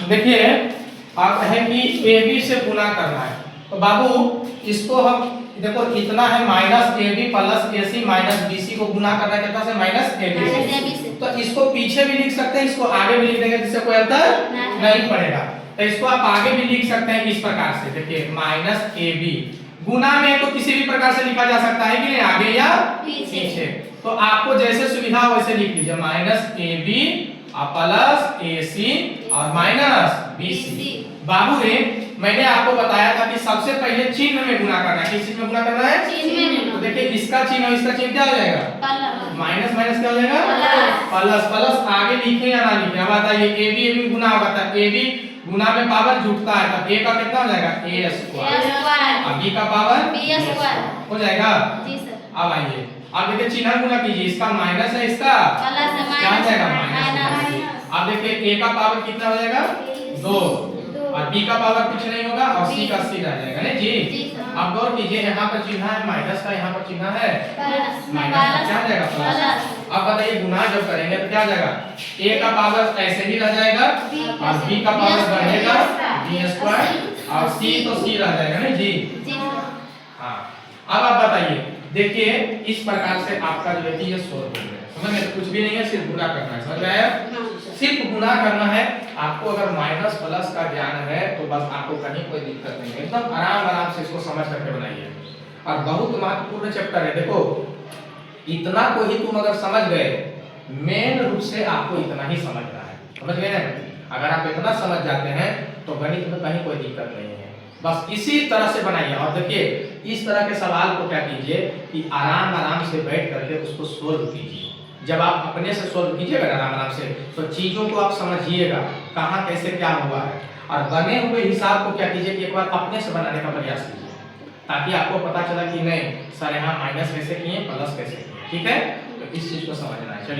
देखिए अब है कि AB से गुना करना है, तो बाबू इसको हम देखो इतना है minus AB plus AC minus BC को गुना करना है कितना से माइनस AB से। तो इसको पीछे भी लिख सकते हैं, इसको आगे भी लिख देंगे जिससे कोई अंतर नहीं पड़ेगा। तो इसको आप आगे भी लिख सकते हैं इस प्रकार से, देखिए माइनस AB गुना में तो किसी भी प्रकार से लिखा जा सकता है कि नहीं, आगे या पीछे। तो आपको जैसे सुविधा हो वैसे लिख लीजिए, माइनस AB प्लस AC और माइनस BC। बाबू रे मैंने आपको बताया था कि सबसे पहले चिन्ह में गुना करना है। किस चीज में गुना करना है? चिन्ह में। तो देखिए इसका चिन्ह और इसका चिन्ह क्या हो जाएगा? माइनस माइनस क्या हो जाएगा? प्लस। प्लस आगे लिखे या ना लिखे, अब बताइए AB गुना होगा तो AB गुना में पावर जुटता है, तो A का कितना हो जाएगा? A स्क्वायर और B का पावर B स्क्वायर हो जाएगा। जी सर। अब आइए अब देखिए चिन्ह गुना कीजिए, इसका माइनस है, इसका प्लस है, क्या हो जाएगा? माइनस। अब देखिए A का पावर कितना हो जाएगा? 2 और B का पावर कुछ नहीं होगा और C का C रह जाएगा नहीं जी। अब गौर कीजिए यहाँ पर चिन्ह है माइनस का, यहाँ पर चिन्ह है माइनस का, क्या हो जाएगा? प्लस। अब बताइए गुना जब करेंगे तो क्या हो जाएगा? A का पावर ऐसे ही रह जाएगा और B का पावर बढ़ेगा B स्क्वायर और C तो C रह जाएगा नहीं जी। हाँ अब आप बताइए, देखिए इस प्रकार से आपका जो है ये सोल्व हो गया, समझ में? कुछ भी नहीं है, सिर्फ गुना करना है, समझ में आया? सिर्फ गुना करना है। आपको अगर माइनस प्लस का ज्ञान है तो बस आपको कहीं कोई दिक्कत नहीं है, एकदम आराम आराम से इसको समझ करके बनाइए। और बहुत महत्वपूर्ण चैप्टर है, देखो इतना को ही तुम अगर समझ गए, मेन रूप से आपको इतना ही समझना है, समझ गए ना? अगर आप इतना समझ जाते हैं तो गणित में कहीं कोई दिक्कत नहीं है, बस इसी तरह से बनाइए। और देखिए इस तरह के सवाल को क्या कीजिए कि आराम आराम से बैठ करके उसको सोल्व कीजिए। जब आप अपने से सोल्व कीजिएगा आराम आराम से तो चीजों को आप समझिएगा कहाँ कैसे क्या हुआ है, और बने हुए हिसाब को क्या कीजिए कि एक बार अपने से बनाने का प्रयास कीजिए, ताकि आपको पता चला कि नहीं सर यहाँ माइनस कैसे किए प्लस कैसे किए, ठीक है? तो इस चीज को समझना है। चलिए